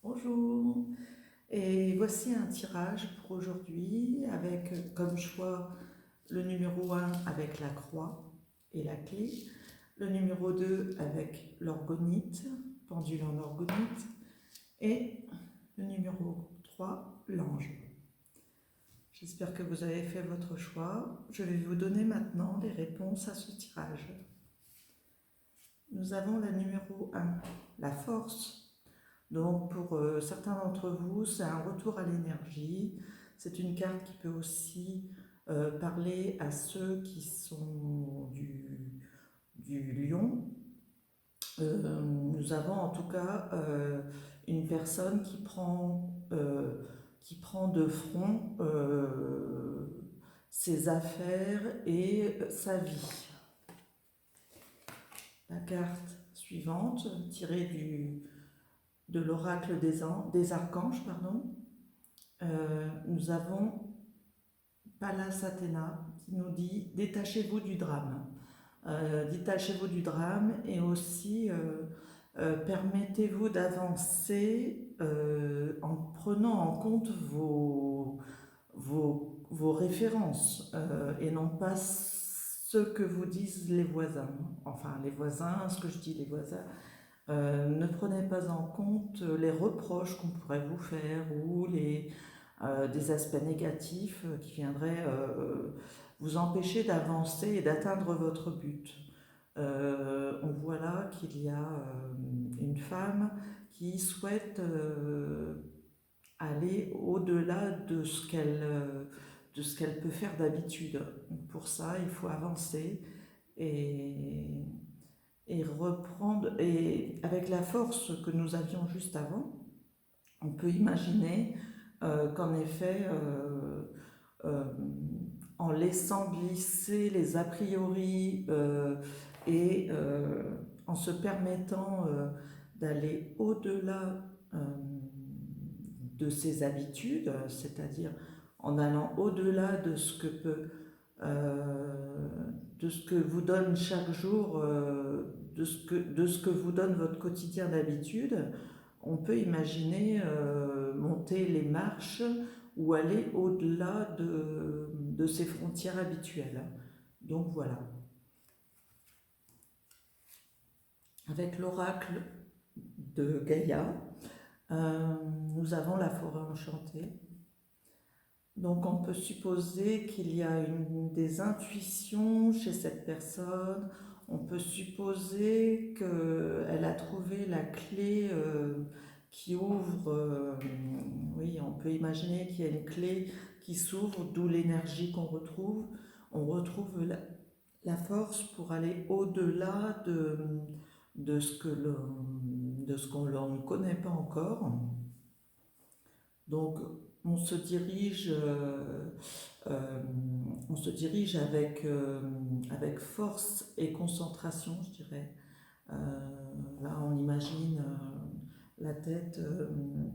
Bonjour, et voici un tirage pour aujourd'hui avec comme choix le numéro 1 avec la croix et la clé, le numéro 2 avec l'orgonite, pendule en orgonite, et le numéro 3, l'ange. J'espère que vous avez fait votre choix. Je vais vous donner maintenant les réponses à ce tirage. Nous avons la numéro 1, la force. Donc pour certains d'entre vous, c'est un retour à l'énergie. C'est une carte qui peut aussi parler à ceux qui sont du lion. Nous avons en tout cas une personne qui prend de front ses affaires et sa vie. La carte suivante, tirée de l'oracle des archanges, nous avons Pallas Athéna qui nous dit détachez-vous du drame. Détachez-vous du drame et aussi permettez-vous d'avancer en prenant en compte vos références et non pas ce que vous disent les voisins. Enfin, les voisins, ce que je dis les voisins, ne prenez pas en compte les reproches qu'on pourrait vous faire ou des aspects négatifs qui viendraient vous empêcher d'avancer et d'atteindre votre but. On voit là qu'il y a une femme qui souhaite aller au-delà de ce qu'elle peut faire d'habitude. Pour ça, il faut avancer et reprendre, et avec la force que nous avions juste avant, on peut imaginer qu'en effet, euh, en laissant glisser les a priori et en se permettant d'aller au-delà de ses habitudes, c'est-à-dire en allant au-delà de ce que peut de ce que vous donne chaque jour, de ce que vous donne votre quotidien d'habitude, on peut imaginer monter les marches ou aller au-delà de ses frontières habituelles. Donc voilà. Avec l'oracle de Gaïa, nous avons la forêt enchantée. Donc on peut supposer qu'il y a des intuitions chez cette personne, on peut supposer qu'elle a trouvé la clé qui ouvre, oui, on peut imaginer qu'il y a une clé qui s'ouvre, d'où l'énergie qu'on retrouve. On retrouve la force pour aller au-delà de ce qu'on ne connaît pas encore. Donc on se dirige, avec force et concentration, je dirais. Là, on imagine la tête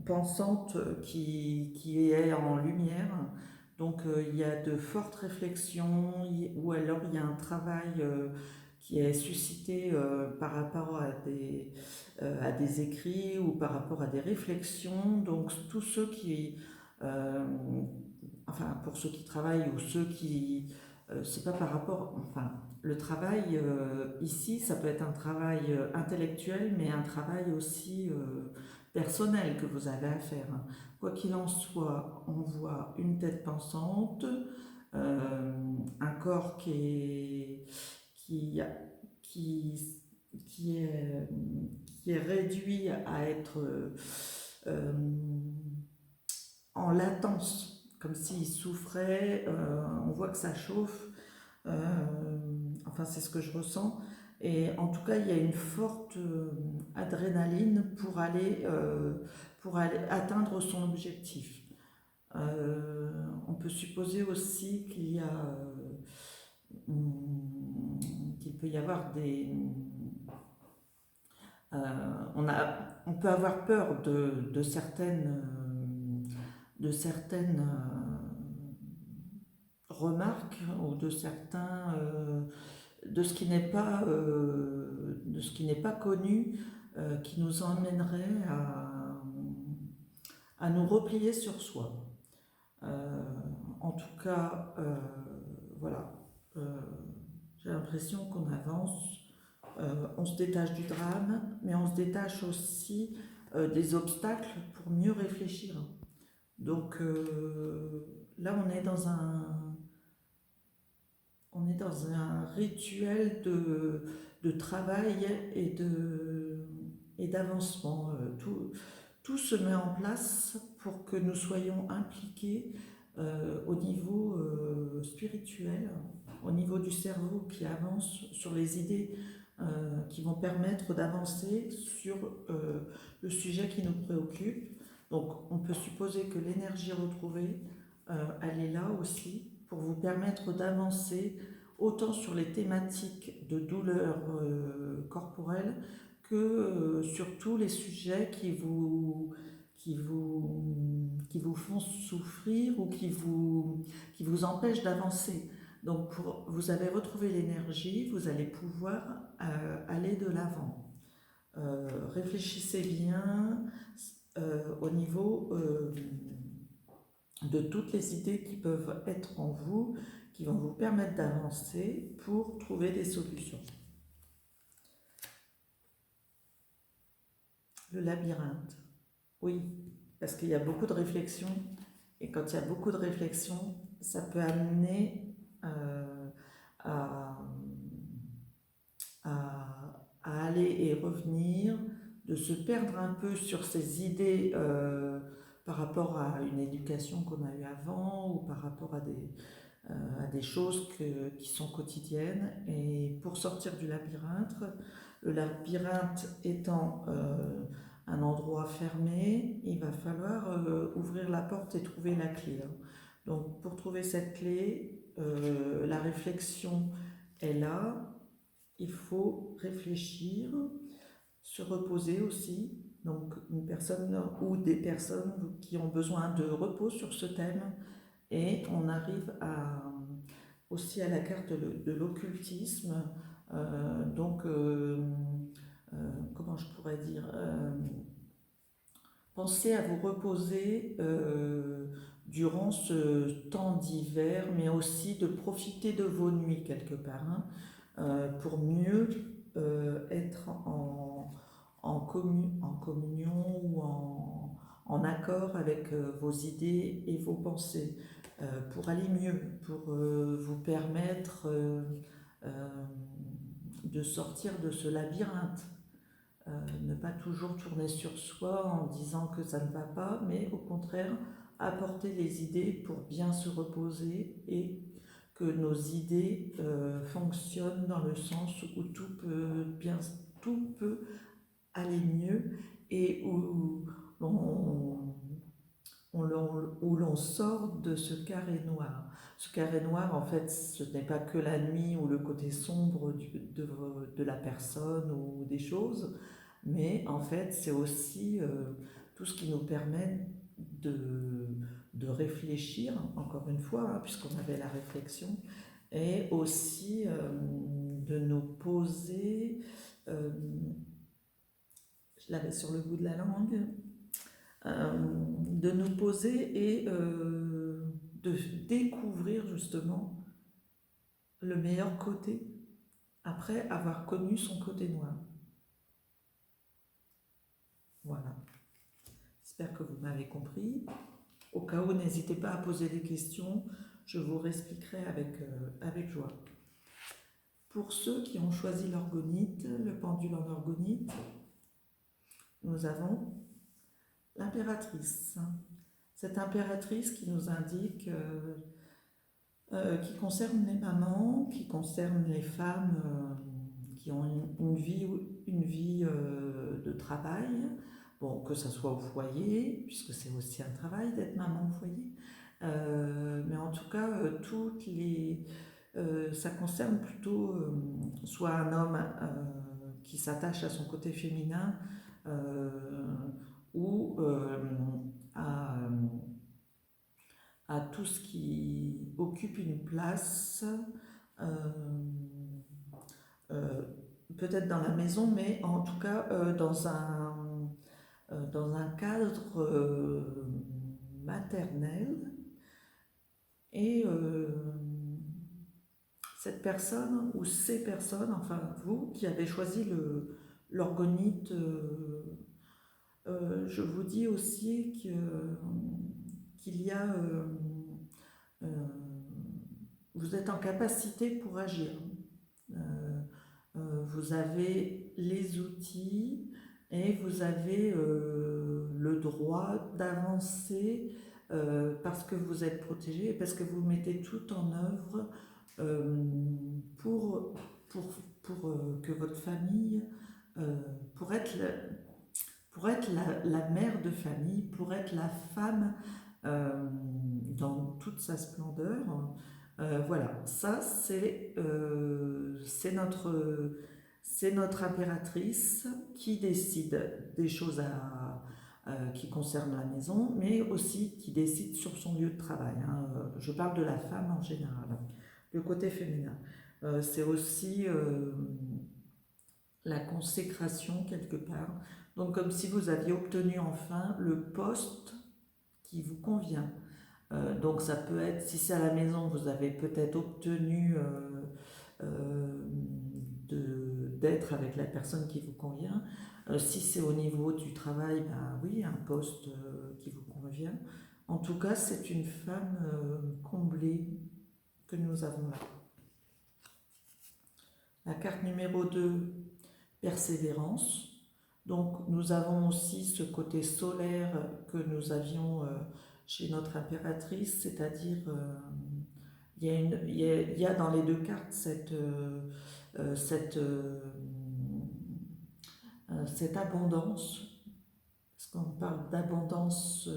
pensante qui est en lumière. Donc, il y a de fortes réflexions, ou alors il y a un travail qui est suscité par rapport à des écrits ou par rapport à des réflexions. Donc, tous ceux euh, enfin, pour ceux qui travaillent ou ceux qui, c'est pas par rapport, enfin, le travail ici, ça peut être un travail intellectuel, mais un travail aussi personnel que vous avez à faire. Quoi qu'il en soit, on voit une tête pensante, un corps qui, qui, qui, est, qui est réduit à être euh, en latence, comme s'il souffrait, on voit que ça chauffe, enfin c'est ce que je ressens, et en tout cas il y a une forte adrénaline pour aller atteindre son objectif. On peut supposer aussi qu'il peut y avoir on peut avoir peur de certaines remarques ou de ce qui n'est pas connu, qui nous emmènerait à nous replier sur soi. En tout cas, voilà, j'ai l'impression qu'on avance, on se détache du drame, mais on se détache aussi des obstacles pour mieux réfléchir. Donc là, on est dans un rituel de travail et d'avancement. Tout se met en place pour que nous soyons impliqués au niveau spirituel, au niveau du cerveau qui avance sur les idées qui vont permettre d'avancer sur le sujet qui nous préoccupe. Donc on peut supposer que l'énergie retrouvée, elle est là aussi pour vous permettre d'avancer autant sur les thématiques de douleur corporelle que sur tous les sujets qui vous font souffrir ou qui vous empêchent d'avancer. Donc vous avez retrouvé l'énergie, vous allez pouvoir aller de l'avant. Réfléchissez bien au niveau de toutes les idées qui peuvent être en vous, qui vont vous permettre d'avancer pour trouver des solutions. Le labyrinthe. Oui, parce qu'il y a beaucoup de réflexions, et quand il y a beaucoup de réflexions, ça peut amener à aller et revenir, de se perdre un peu sur ces idées par rapport à une éducation qu'on a eue avant ou par rapport à des choses qui sont quotidiennes. Et pour sortir du labyrinthe, le labyrinthe étant un endroit fermé, il va falloir ouvrir la porte et trouver la clé. Donc pour trouver cette clé, la réflexion est là, il faut réfléchir, se reposer aussi. Donc une personne ou des personnes qui ont besoin de repos sur ce thème, et on arrive aussi à la carte de l'occultisme. Donc comment je pourrais dire, pensez à vous reposer durant ce temps d'hiver, mais aussi de profiter de vos nuits quelque part, pour mieux être en communion ou en accord avec vos idées et vos pensées, pour aller mieux, pour vous permettre de sortir de ce labyrinthe. Ne pas toujours tourner sur soi en disant que ça ne va pas, mais au contraire, apporter les idées pour bien se reposer et que nos idées fonctionnent dans le sens où tout peut aller mieux et où l'on sort de ce carré noir. Ce carré noir, en fait, ce n'est pas que la nuit ou le côté sombre de la personne ou des choses, mais en fait, c'est aussi tout ce qui nous permet de réfléchir, encore une fois, puisqu'on avait la réflexion, et aussi de nous poser, je l'avais sur le bout de la langue, de nous poser et de découvrir justement le meilleur côté après avoir connu son côté noir. Voilà. J'espère que vous m'avez compris. Au cas où, n'hésitez pas à poser des questions, je vous réexpliquerai avec joie. Pour ceux qui ont choisi l'orgonite, le pendule en orgonite, nous avons l'impératrice. Cette impératrice qui nous indique, qui concerne les mamans, qui concerne les femmes qui ont une vie de travail, bon, que ce soit au foyer, puisque c'est aussi un travail d'être maman au foyer, mais en tout cas, ça concerne plutôt soit un homme qui s'attache à son côté féminin ou à tout ce qui occupe une place, peut-être dans la maison, mais en tout cas dans un cadre maternel et cette personne ou ces personnes, enfin vous qui avez choisi l'orgonite, je vous dis aussi qu'il y a, euh, vous êtes en capacité pour agir. Vous avez les outils et vous avez le droit d'avancer parce que vous êtes protégé et parce que vous mettez tout en œuvre euh, pour, pour, pour que votre famille, euh, pour être, pour être la mère de famille, pour être la femme dans toute sa splendeur. Voilà, ça c'est notre impératrice qui décide des choses qui concernent la maison, mais aussi qui décide sur son lieu de travail. Hein. Je parle de la femme en général, le côté féminin. C'est aussi la consécration quelque part. Donc comme si vous aviez obtenu enfin le poste qui vous convient. Donc ça peut être, si c'est à la maison, vous avez peut-être obtenu d'être avec la personne qui vous convient. Si c'est au niveau du travail, ben oui, un poste qui vous convient. En tout cas, c'est une femme comblée que nous avons là. La carte numéro 2, persévérance. Donc nous avons aussi ce côté solaire que nous avions chez notre impératrice, c'est-à-dire il y a dans les deux cartes cette abondance, parce qu'on parle d'abondance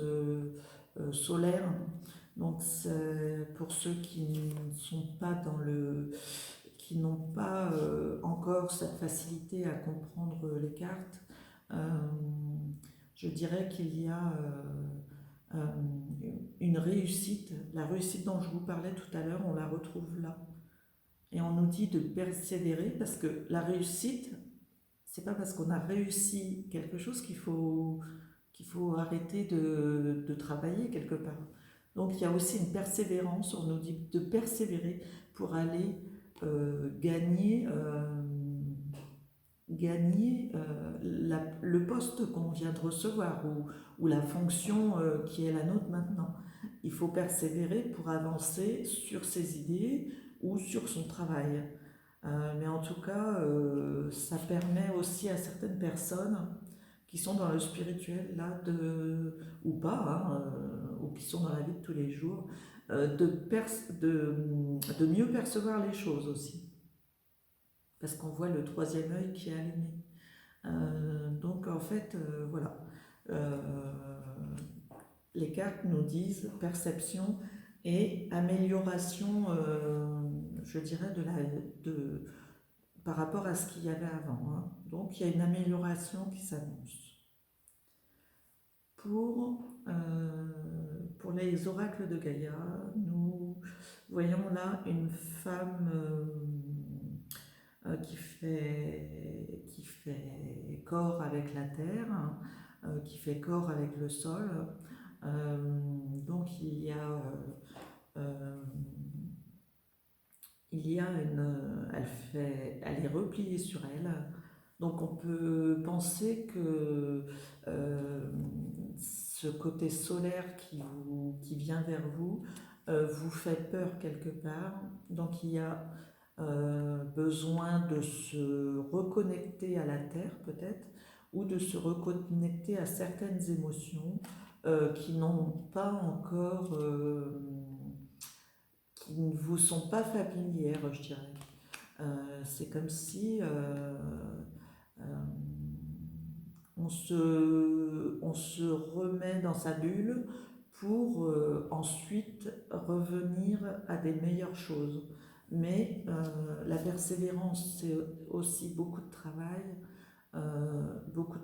solaire. Donc pour ceux qui ne sont pas dans qui n'ont pas encore cette facilité à comprendre les cartes, je dirais qu'il y a une réussite. La réussite dont je vous parlais tout à l'heure, on la retrouve là. Et on nous dit de persévérer parce que la réussite, c'est pas parce qu'on a réussi quelque chose qu'il faut arrêter de travailler quelque part. Donc il y a aussi une persévérance, on nous dit de persévérer pour aller gagner le poste qu'on vient de recevoir ou la fonction qui est la nôtre maintenant. Il faut persévérer pour avancer sur ses idées ou sur son travail. Mais en tout cas, ça permet aussi à certaines personnes qui sont dans le spirituel, là, ou pas, hein, ou qui sont dans la vie de tous les jours, de mieux percevoir les choses aussi. Parce qu'on voit le troisième œil qui est allumé. Donc en fait, voilà. Les cartes nous disent perception et amélioration, je dirais, par rapport à ce qu'il y avait avant. Hein. Donc il y a une amélioration qui s'annonce. Pour les oracles de Gaïa, nous voyons là une femme qui fait corps avec la terre, qui fait corps avec le sol. Donc il y a elle est repliée sur elle. Donc on peut penser que ce côté solaire qui vient vers vous vous fait peur quelque part. Donc il y a besoin de se reconnecter à la terre peut-être, ou de se reconnecter à certaines émotions qui n'ont pas encore, qui ne vous sont pas familières, je dirais. C'est comme si on se remet dans sa bulle pour ensuite revenir à des meilleures choses. Mais la persévérance, c'est aussi beaucoup de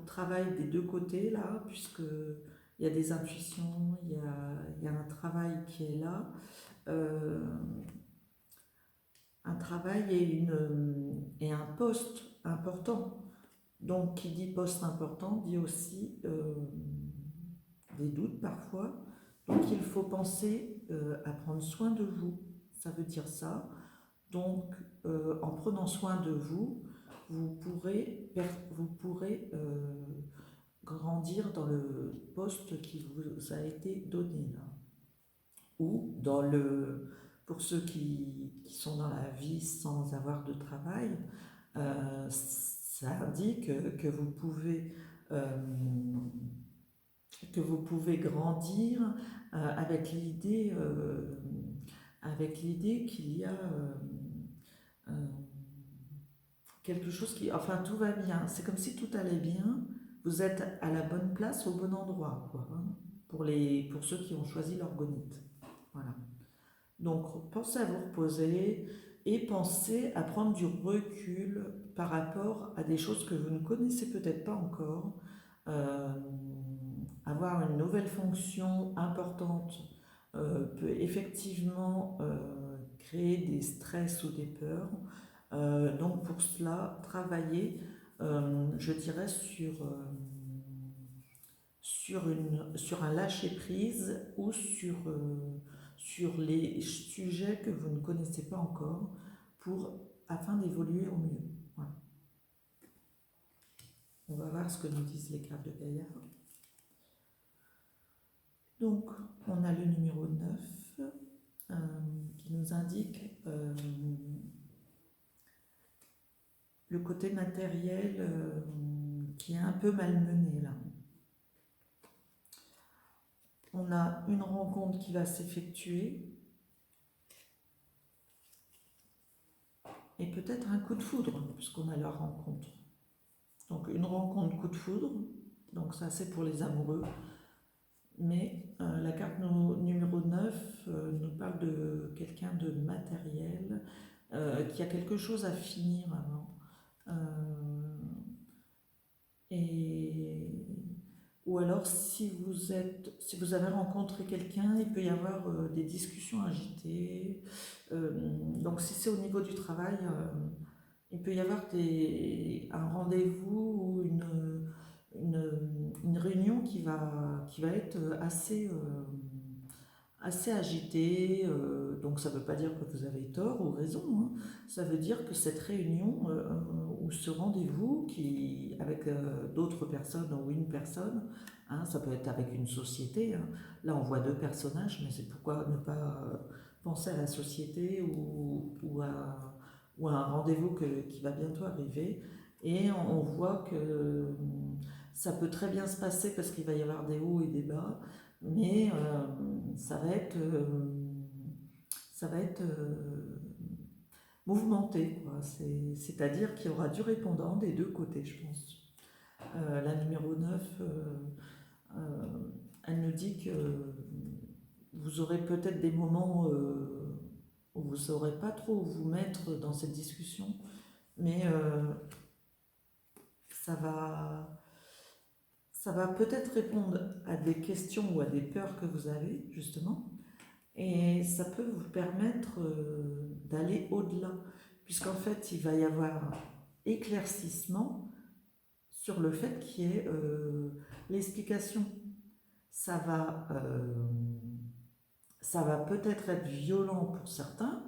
travail des deux côtés là, puisque il y a des intuitions, il y a un travail qui est là, un travail et un poste important Donc, qui dit poste important dit aussi des doutes parfois. Donc, il faut penser à prendre soin de vous. Ça veut dire ça. Donc, en prenant soin de vous, vous pourrez grandir dans le poste qui vous a été donné là. Ou dans pour ceux qui sont dans la vie sans avoir de travail, ça indique euh, que vous pouvez grandir avec l'idée qu'il y a euh, quelque chose qui... Enfin, tout va bien. C'est comme si tout allait bien. Vous êtes à la bonne place, au bon endroit, quoi, hein, pour ceux qui ont choisi l'orgonite. Voilà. Donc, pensez à vous reposer et pensez à prendre du recul par rapport à des choses que vous ne connaissez peut-être pas encore. Euh, Avoir une nouvelle fonction importante peut effectivement créer des stress ou des peurs. Donc pour cela, travailler, je dirais, sur un lâcher-prise ou sur les sujets que vous ne connaissez pas encore afin d'évoluer au mieux. Voilà. On va voir ce que nous disent les cartes de Gaïa. Donc, on a le numéro 9 qui nous indique le côté matériel qui est un peu malmené là. On a une rencontre qui va s'effectuer et peut-être un coup de foudre puisqu'on a la rencontre. Donc une rencontre coup de foudre, donc ça c'est pour les amoureux. Mais la carte numéro 9 nous parle de quelqu'un de matériel qui a quelque chose à finir avant. Ou alors si vous avez rencontré quelqu'un, il peut y avoir des discussions agitées. Donc si c'est au niveau du travail, il peut y avoir un rendez-vous ou une réunion qui va être assez agitée. Donc ça ne veut pas dire que vous avez tort ou raison, hein. Ça veut dire que cette réunion ou ce rendez-vous avec d'autres personnes ou une personne, hein, ça peut être avec une société, hein. Là on voit deux personnages, mais c'est pourquoi ne pas penser à la société ou à un rendez-vous qui va bientôt arriver. Et on voit que ça peut très bien se passer parce qu'il va y avoir des hauts et des bas, mais ça va être mouvementé, quoi. C'est-à-dire qu'il y aura du répondant des deux côtés, je pense. La numéro 9, elle nous dit que vous aurez peut-être des moments où vous ne saurez pas trop où vous mettre dans cette discussion, mais ça va peut-être répondre à des questions ou à des peurs que vous avez, justement, et ça peut vous permettre d'aller au-delà, puisqu'en fait, il va y avoir éclaircissement sur le fait qu'il y ait l'explication. Ça va peut-être être violent pour certains,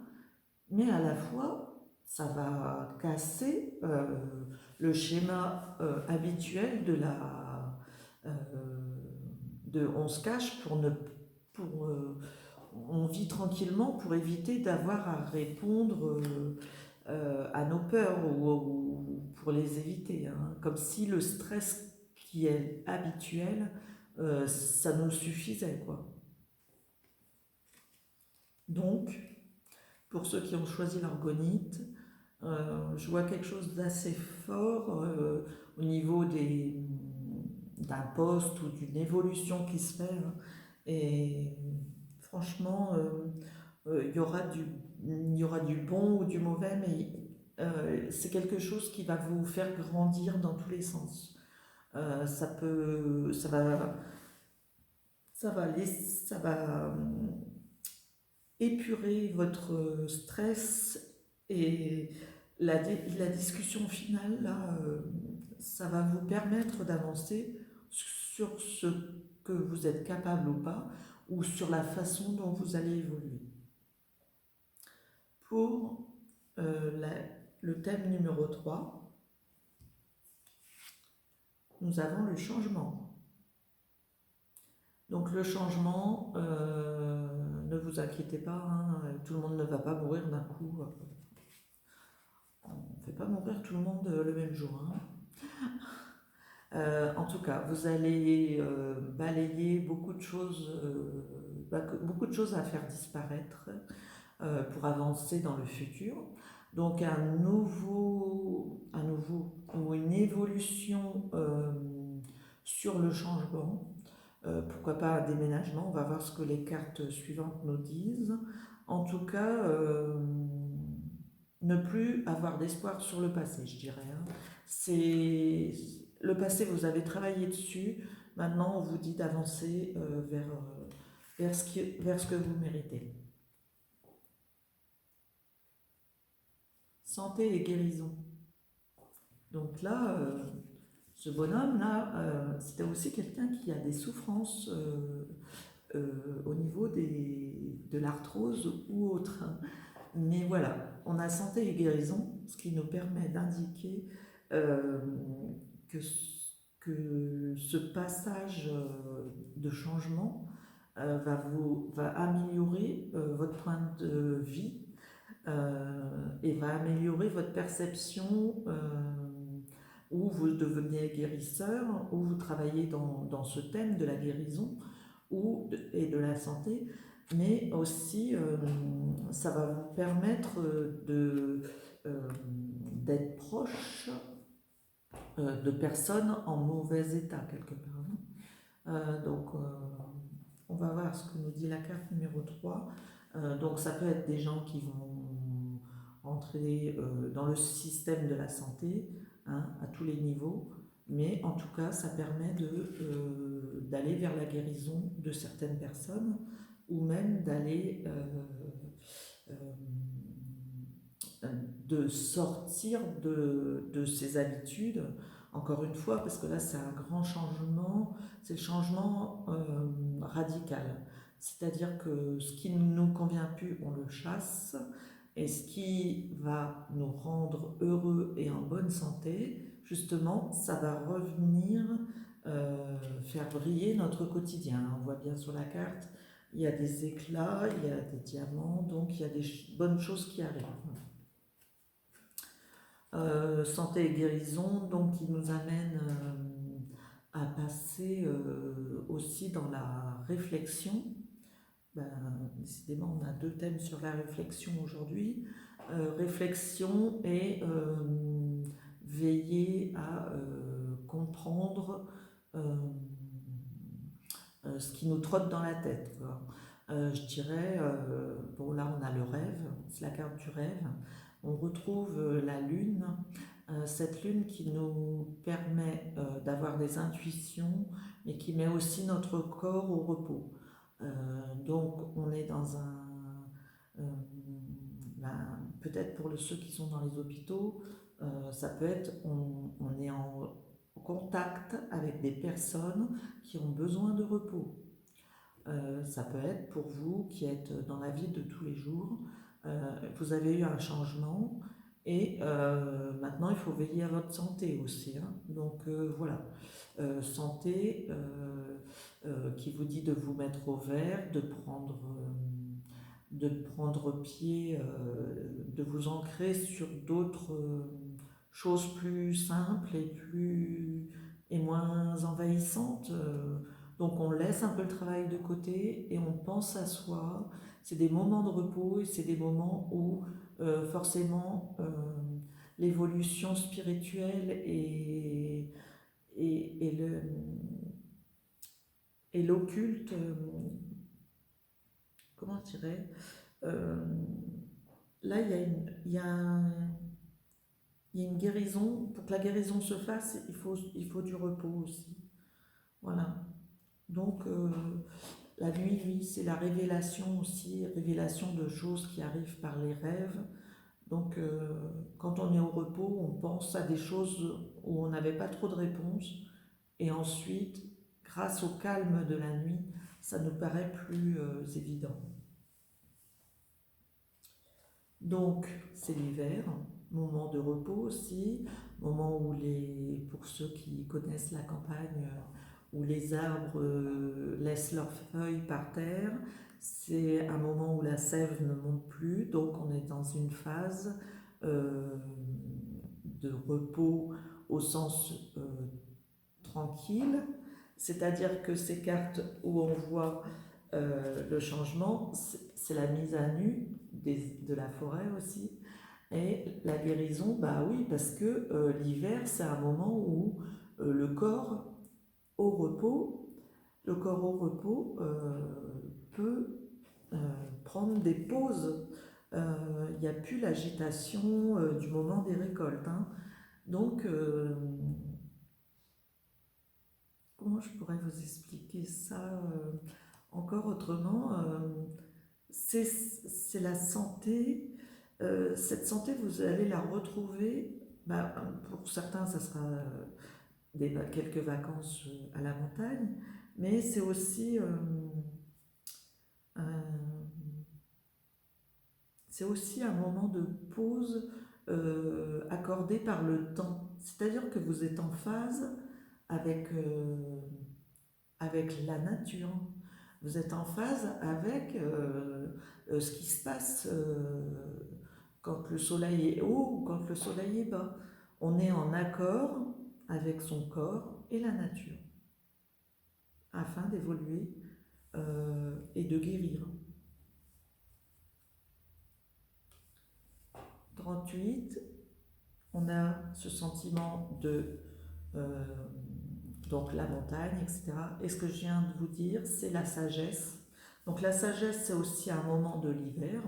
mais à la fois, ça va casser le schéma habituel on se cache on vit tranquillement pour éviter d'avoir à répondre à nos peurs ou pour les éviter, hein. Comme si le stress qui est habituel, ça nous suffisait, quoi. Donc, pour ceux qui ont choisi l'orgonite, je vois quelque chose d'assez fort au niveau d'un poste ou d'une évolution qui se fait, hein. Et franchement, il y aura du bon ou du mauvais, mais c'est quelque chose qui va vous faire grandir dans tous les sens. Ça va épurer votre stress et la discussion finale là ça va vous permettre d'avancer sur ce que vous êtes capable ou pas, ou sur la façon dont vous allez évoluer. Pour le thème numéro 3, nous avons le changement. Donc le changement, ne vous inquiétez pas, hein, tout le monde ne va pas mourir d'un coup. On ne fait pas mourir tout le monde le même jour. Hein. En tout cas, vous allez balayer beaucoup de choses à faire disparaître pour avancer dans le futur. Donc un nouveau ou une évolution sur le changement. Pourquoi pas un déménagement, on va voir ce que les cartes suivantes nous disent. En tout cas, ne plus avoir d'espoir sur le passé, je dirais. Hein. C'est le passé, vous avez travaillé dessus. Maintenant, on vous dit d'avancer vers ce que vous méritez. Santé et guérison. Donc là, ce bonhomme-là, c'était aussi quelqu'un qui a des souffrances au niveau de l'arthrose ou autre. Mais voilà, on a santé et guérison, ce qui nous permet d'indiquer que ce passage de changement va améliorer votre point de vie et va améliorer votre perception où vous devenez guérisseur, où vous travaillez dans ce thème de la guérison et de la santé, mais aussi ça va vous permettre d'être proche de personnes en mauvais état quelque part. Donc on va voir ce que nous dit la carte numéro 3. Donc ça peut être des gens qui vont entrer dans le système de la santé, hein, à tous les niveaux, mais en tout cas ça permet d'aller vers la guérison de certaines personnes ou même d'aller de sortir de ses habitudes, encore une fois, parce que là c'est un grand changement, c'est le changement radical. C'est-à-dire que ce qui ne nous convient plus, on le chasse, et ce qui va nous rendre heureux et en bonne santé, justement, ça va revenir faire briller notre quotidien. On voit bien sur la carte, il y a des éclats, il y a des diamants, donc il y a des bonnes choses qui arrivent. Santé et guérison, donc qui nous amène à passer aussi dans la réflexion. Décidément, on a 2 thèmes sur la réflexion aujourd'hui. Réflexion et veiller à comprendre ce qui nous trotte dans la tête. Je dirais, bon là on a le rêve, c'est la carte du rêve. On retrouve la lune, cette lune qui nous permet d'avoir des intuitions, mais qui met aussi notre corps au repos. Donc on est dans peut-être pour ceux qui sont dans les hôpitaux, ça peut être, on est en contact avec des personnes qui ont besoin de repos. Ça peut être pour vous qui êtes dans la vie de tous les jours, vous avez eu un changement et maintenant il faut veiller à votre santé aussi. Hein. Donc voilà, santé qui vous dit de vous mettre au vert, de prendre pied, de vous ancrer sur d'autres choses plus simples et moins envahissantes. Donc on laisse un peu le travail de côté et on pense à soi. C'est des moments de repos et c'est des moments où forcément l'évolution spirituelle et l'occulte, comment je dirais, là il y a une guérison. Pour que la guérison se fasse, il faut du repos aussi. Voilà. Donc la nuit, oui, c'est la révélation aussi, révélation de choses qui arrivent par les rêves, Donc, quand on est au repos, on pense à des choses où on n'avait pas trop de réponses. Et ensuite, grâce au calme de la nuit, ça nous paraît plus évident. Donc, c'est l'hiver, moment de repos aussi, moment où pour ceux qui connaissent la campagne, où les arbres laissent leurs feuilles par terre, c'est un moment où la sève ne monte plus, donc on est dans une phase euh, de repos au sens tranquille, c'est-à-dire que ces cartes où on voit le changement, c'est la mise à nu de la forêt aussi. Et la guérison, bah oui, parce que l'hiver, c'est un moment où le corps au repos, le corps au repos peut prendre des pauses. Il n'y a plus l'agitation du moment des récoltes, hein. Donc, comment je pourrais vous expliquer ça encore autrement c'est la santé. Cette santé, vous allez la retrouver. Bah, pour certains, ça sera quelques vacances à la montagne, mais c'est euh, c'est aussi un moment de pause accordé par le temps. C'est-à-dire que vous êtes en phase avec, avec la nature. Vous êtes en phase avec ce qui se passe quand le soleil est haut ou quand le soleil est bas. On est en accord avec son corps et la nature afin d'évoluer et de guérir. 38, on a ce sentiment de donc la montagne, etc. Et ce que je viens de vous dire, c'est la sagesse. Donc la sagesse, c'est aussi un moment de l'hiver.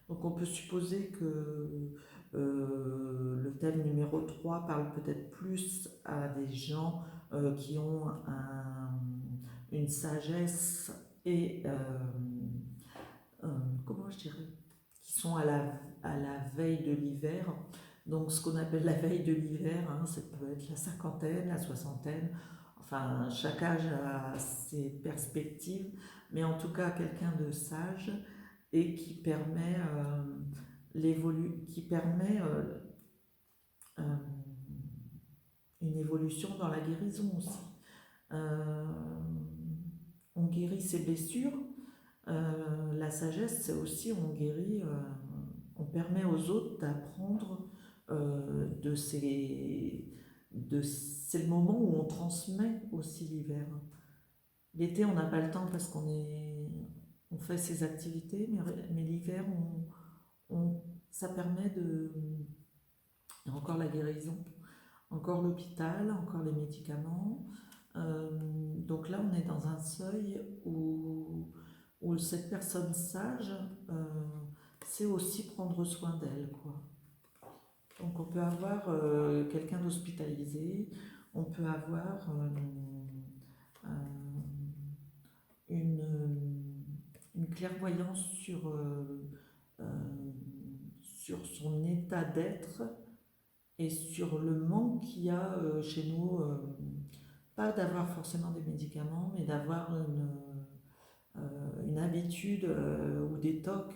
Donc on peut supposer que le thème numéro 3 parle peut-être plus à des gens qui ont une sagesse et, comment je dirais, qui sont à la veille de l'hiver. Donc ce qu'on appelle la veille de l'hiver, hein, ça peut être la cinquantaine, la soixantaine, enfin chaque âge a ses perspectives, mais en tout cas quelqu'un de sage et qui permet euh, une évolution dans la guérison aussi. Euh, on guérit ses blessures. La sagesse, c'est aussi on guérit, on permet aux autres d'apprendre c'est le moment où on transmet aussi l'hiver. L'été, on n'a pas le temps parce on fait ses activités, mais l'hiver, ça permet encore la guérison, encore l'hôpital, encore les médicaments. Donc là, on est dans un seuil où cette personne sage sait aussi prendre soin d'elle, quoi. Donc on peut avoir quelqu'un d'hospitalisé, on peut avoir une clairvoyance sur son état d'être et sur le manque qu'il y a chez nous, pas d'avoir forcément des médicaments, mais d'avoir une habitude ou des tocs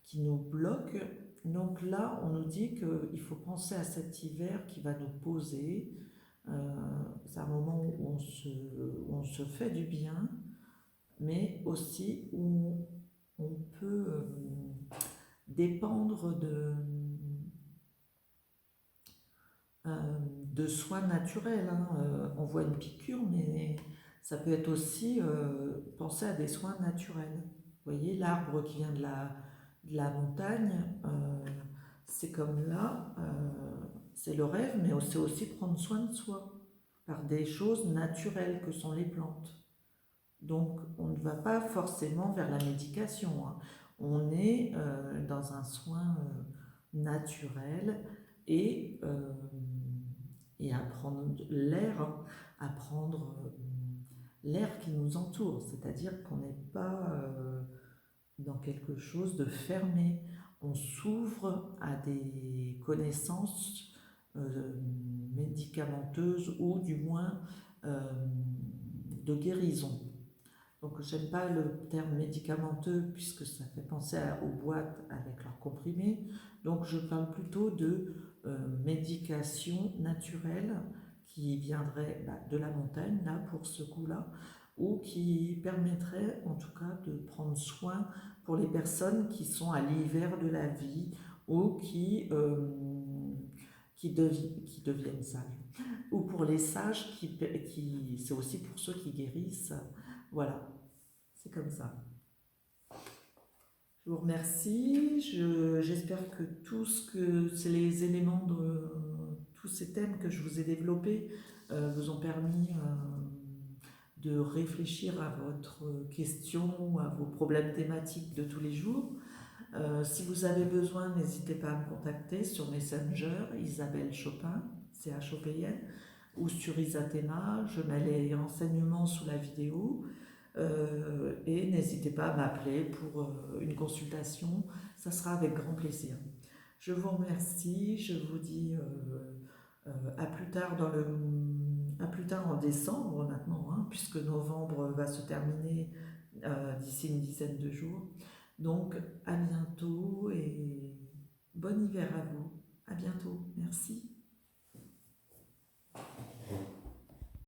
qui nous bloquent. Donc là, on nous dit qu'il faut penser à cet hiver qui va nous poser. C'est un moment où on se fait du bien, mais aussi où on peut dépendre de soins naturels, hein. On voit une piqûre, mais ça peut être aussi penser à des soins naturels. Vous voyez, l'arbre qui vient de la montagne, c'est comme là, c'est le rêve, mais c'est aussi prendre soin de soi par des choses naturelles que sont les plantes. Donc, on ne va pas forcément vers la médication, hein. On est dans un soin naturel et apprendre l'air qui nous entoure, c'est-à-dire qu'on n'est pas dans quelque chose de fermé. on s'ouvre à des connaissances médicamenteuses ou du moins euh, de guérison. Donc j'aime pas le terme médicamenteux puisque ça fait penser aux boîtes avec leurs comprimés. Donc je parle plutôt de médication naturelle qui viendrait de la montagne, là pour ce coup-là, ou qui permettrait en tout cas de prendre soin pour les personnes qui sont à l'hiver de la vie ou qui deviennent sages. Ou pour les sages, c'est aussi pour ceux qui guérissent. Voilà, c'est comme ça. Je vous remercie. J'espère que c'est les éléments de tous ces thèmes que je vous ai développés vous ont permis de réfléchir à votre question ou à vos problèmes thématiques de tous les jours. Si vous avez besoin, n'hésitez pas à me contacter sur Messenger, Isabelle Chopin, CHOPIN, ou sur Isathéma. Je mets les renseignements sous la vidéo. Et n'hésitez pas à m'appeler pour une consultation, ça sera avec grand plaisir. Je vous remercie, je vous dis à plus tard à plus tard en décembre maintenant, hein, puisque novembre va se terminer d'ici une dizaine de jours. Donc à bientôt et bon hiver à vous. À bientôt, merci.